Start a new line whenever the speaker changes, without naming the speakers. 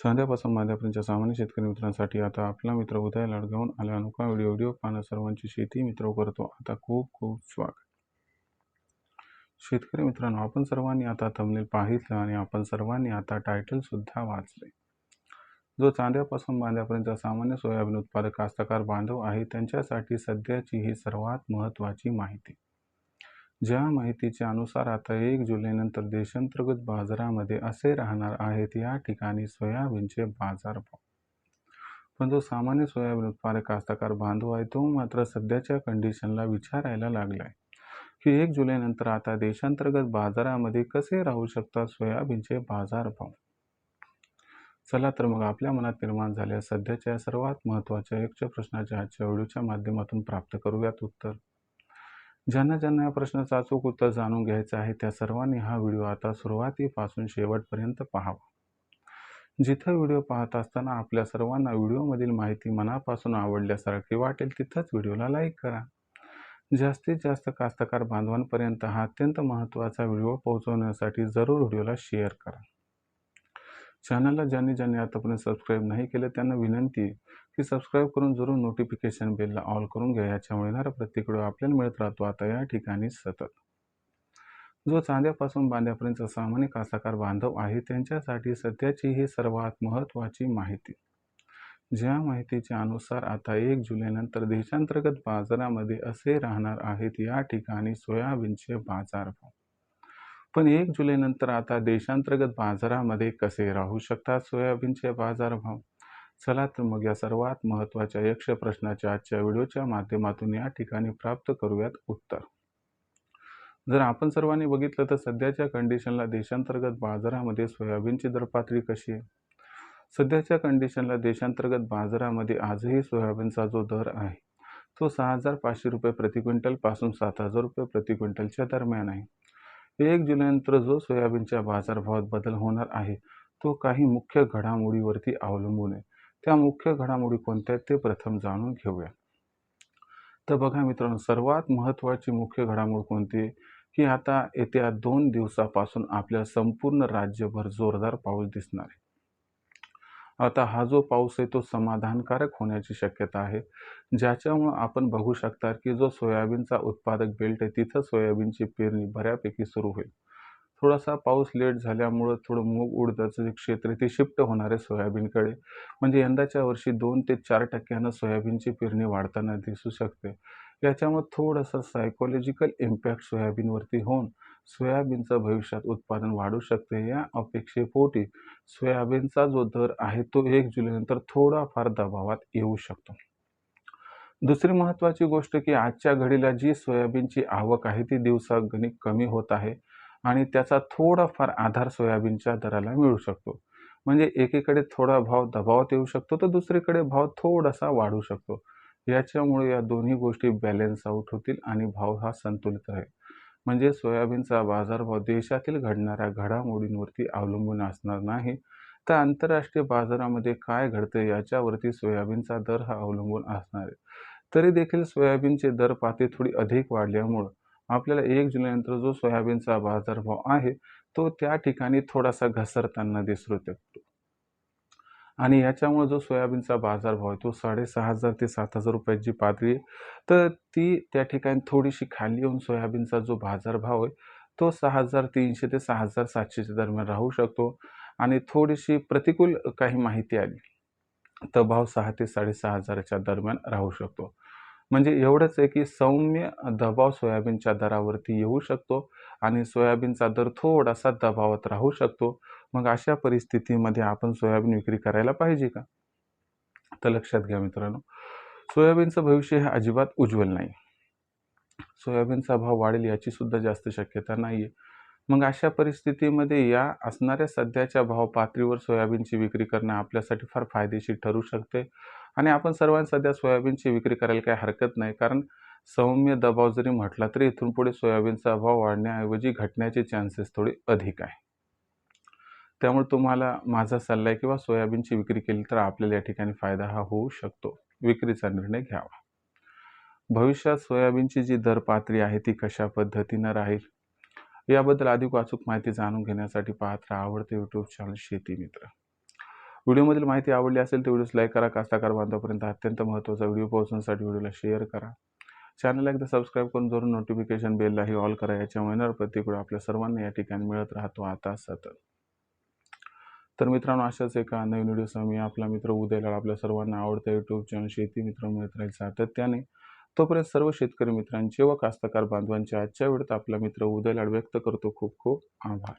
चांद्यापासून बांध्यापर्यंतच्या सामान्य शेतकरी मित्रांसाठी आता आपला मित्र उदय लाड घेऊन आला अनोखा व्हिडिओ पाहणं सर्वांची शेती मित्र करतो. आता खूप खूप स्वागत. शेतकरी मित्रांनो, आपण सर्वांनी आता थंबनेल पाहिलं आणि आपण सर्वांनी आता टायटल सुद्धा वाचले. जो चांद्यापासून बांध्यापर्यंतचा सामान्य सोयाबीन उत्पादक कास्तकार बांधव आहे त्यांच्यासाठी सध्याची ही सर्वात महत्त्वाची माहिती. ज्या माहितीच्या अनुसार आता 1 जुलैनंतर देशांतर्गत बाजारामध्ये असे राहणार आहेत या ठिकाणी सोयाबीनचे बाजारभाव. पण जो सामान्य सोयाबीन उत्पादक कास्तकार बांधव आहे तो मात्र सध्याच्या कंडिशनला विचारायला लागलाय की 1 जुलैनंतर आता देशांतर्गत बाजारामध्ये कसे राहू शकतात सोयाबीनचे बाजारभाव. चला तर मग आपल्या मनात निर्माण झालेल्या सध्याच्या सर्वात महत्त्वाच्या एक प्रश्नाच्या आजच्या व्हिडिओच्या माध्यमातून प्राप्त करूयात उत्तर. ज्यांना या प्रश्नाचं अचूक उत्तर जाणून घ्यायचं आहे त्या सर्वांनी हा व्हिडिओ आता सुरुवातीपासून शेवटपर्यंत पाहावा. जिथं व्हिडिओ पाहत असताना आपल्या सर्वांना व्हिडिओमधील माहिती मनापासून आवडल्यासारखी वाटेल तिथंच व्हिडिओला लाईक करा. जास्तीत जास्त कास्तकार बांधवांपर्यंत हा अत्यंत महत्त्वाचा व्हिडिओ पोहोचवण्यासाठी जरूर व्हिडिओला शेअर करा. चॅनलला ज्यांनी आतापर्यंत सबस्क्राईब नाही केलं त्यांना विनंती आहे की सबस्क्राईब करून जरूर नोटिफिकेशन बेलला ऑल करून घ्या. याच्यामुळे येणारा प्रत्येक व्हिडिओ आपल्याला मिळत राहतो आता या ठिकाणी सतत. जो चांद्यापासून बांध्यापर्यंतचा सामान्य कास्तकार बांधव आहे त्यांच्यासाठी सध्याची ही सर्वात महत्त्वाची माहिती. ज्या माहितीच्या अनुसार आता 1 जुलैनंतर देशांतर्गत बाजारामध्ये असे राहणार आहेत या ठिकाणी सोयाबीनचे बाजारभाव. पण 1 जुलैनंतर आता देशांतर्गत बाजारामध्ये कसे राहू शकतात सोयाबीनचे बाजारभाव. चला तर मग या सर्वात महत्त्वाच्या यक्ष प्रश्नाच्या आजच्या व्हिडिओच्या माध्यमातून या ठिकाणी प्राप्त करूयात उत्तर. जर आपण सर्वांनी बघितलं तर सध्याच्या कंडिशनला देशांतर्गत बाजारामध्ये सोयाबीनची दरपातळी कशी आहे. सध्याच्या कंडिशनला देशांतर्गत बाजारामध्ये आजही सोयाबीनचा जो दर आहे तो 6,500 रुपये प्रति क्विंटल पासून 7,000 रुपये प्रति क्विंटलच्या दरम्यान आहे. 1 जुलैनंतर जो सोयाबीनच्या बाजारभावात बदल होणार आहे तो काही मुख्य घडामोडीवरती अवलंबून आहे. त्या मुख्य घडामोडी कोणत्या ते प्रथम जाणून घेऊया. तर बघा मित्रांनो, सर्वात महत्त्वाची मुख्य घडामोड कोणती की आता येत्या 2 दिवसापासून आपल्या संपूर्ण राज्यभर जोरदार पाऊस दिसणार आहे. आता हा जो पाऊस आहे तो समाधानकारक होण्याची शक्यता आहे, ज्याच्यामुळं आपण बघू शकता की जो सोयाबीनचा उत्पादक बेल्ट आहे तिथं सोयाबीनची पेरणी बऱ्यापैकी सुरू होईल. थोडासा पाऊस लेट झाल्यामुळं थोडं मूग उडदाचं जे क्षेत्र आहे ते शिफ्ट होणार आहे सोयाबीनकडे. म्हणजे यंदाच्या वर्षी 2 ते 4% सोयाबीनची पेरणी वाढताना दिसू शकते. याच्यामुळे थोडंसं सायकोलॉजिकल इम्पॅक्ट सोयाबीनवरती होऊन सोयाबीनचं भविष्यात उत्पादन वाढू शकते. या अपेक्षेपोटी सोयाबीनचा जो दर आहे तो 1 जुलैनंतर थोडाफार दबावात येऊ शकतो. दुसरी महत्त्वाची गोष्ट की आजच्या घडीला जी सोयाबीनची आवक आहे ती दिवसागणिक कमी होत आहे आणि त्याचा थोडाफार आधार सोयाबीनच्या दराला मिळू शकतो. म्हणजे एकीकडे थोडा भाव दबावात येऊ शकतो तर दुसरीकडे भाव थोडासा वाढू शकतो. याच्यामुळे या दोन्ही गोष्टी बॅलन्स आउट होतील आणि भाव हा संतुलित राहील. म्हणजे सोयाबीनचा बाजारभाव देशातील घडणाऱ्या घडामोडींवरती अवलंबून असणार नाही, तर आंतरराष्ट्रीय बाजारामध्ये काय घडतं याच्यावरती सोयाबीनचा दर हा अवलंबून असणार आहे. तरी देखील सोयाबीनचे दर पातळी थोडी अधिक वाढल्यामुळं आपल्याला 1 जुलैनंतर जो सोयाबीनचा बाजारभाव आहे तो त्या ठिकाणी थोडासा घसरताना दिसू शकतो. आणि याच्यामुळे जो सोयाबीनचा बाजारभाव आहे तो 6,500 ते 7,000 रुपयाची पातळी आहे, तर ती त्या ठिकाणी थोडीशी खाली येऊन सोयाबीनचा जो बाजारभाव आहे तो 6,300 ते 6,700च्या दरम्यान राहू शकतो. आणि थोडीशी प्रतिकूल काही माहिती आली तर भाव 6,000 ते 6,500च्या दरम्यान राहू शकतो. म्हणजे एवढंच आहे की सौम्य दबाव सोयाबीनच्या दरावरती येऊ शकतो आणि सोयाबीनचा दर थोडासा दबावात राहू शकतो. मग अशा परिस्थितीमध्ये आपण सोयाबीन विक्री करायला पाहिजे का? तर लक्षात घ्या मित्रांनो, सोयाबीनचं भविष्य हे अजिबात उज्ज्वल नाही. सोयाबीनचा भाव वाढेल याची सुद्धा जास्त शक्यता नाही आहे. मग अशा परिस्थितीमध्ये या असणाऱ्या सध्याच्या भाव पातळीवर सोयाबीनची विक्री करणं आपल्यासाठी फार फायदेशीर ठरू शकते. आणि आपण सर्वांनी सध्या सोयाबीनची विक्री करायला काही हरकत नाही, कारण सौम्य दबाव जरी म्हटला तरी इथून पुढे सोयाबीनचा भाव वाढण्याऐवजी घटण्याचे चान्सेस थोडे अधिक आहे. त्यामुळे तुम्हाला माझा सल्ला आहे किंवा सोयाबीनची विक्री केली तर आपल्याला या ठिकाणी फायदा हा होऊ शकतो. विक्रीचा निर्णय घ्यावा. भविष्यात सोयाबीनची जी दर पातळी आहे ती कशा पद्धतीनं राहील याबद्दल अधिक अचूक माहिती जाणून घेण्यासाठी पाहत राहा आवडते यूट्यूब चॅनल शेती मित्र. व्हिडिओमधील माहिती आवडली असेल तर व्हिडिओस लाईक करा. कास्तकार बांधवापर्यंत अत्यंत महत्त्वाचा व्हिडिओ पोहोचवण्यासाठी व्हिडिओला शेअर करा. चॅनलला एकदा सबस्क्राईब करून जरूर नोटिफिकेशन बेललाही ऑल करा. याच्यामुळे येणारा प्रतिक्रिया आपल्या सर्वांना या ठिकाणी मिळत राहतो आता सतत. तर मित्रांनो, अशाच एका नवीन व्हिडिओसह मी आपला मित्र उदय लाड आपल्या सर्वांना आवडता यूट्यूब चॅनल शेती मित्र मिळत राहील सातत्याने. तोपर्यंत सर्व शेतकरी मित्रांचे व कास्तकार बांधवांचे आजच्या वेळेत आपला मित्र उदय लाड व्यक्त करतो खूप खूप आभार.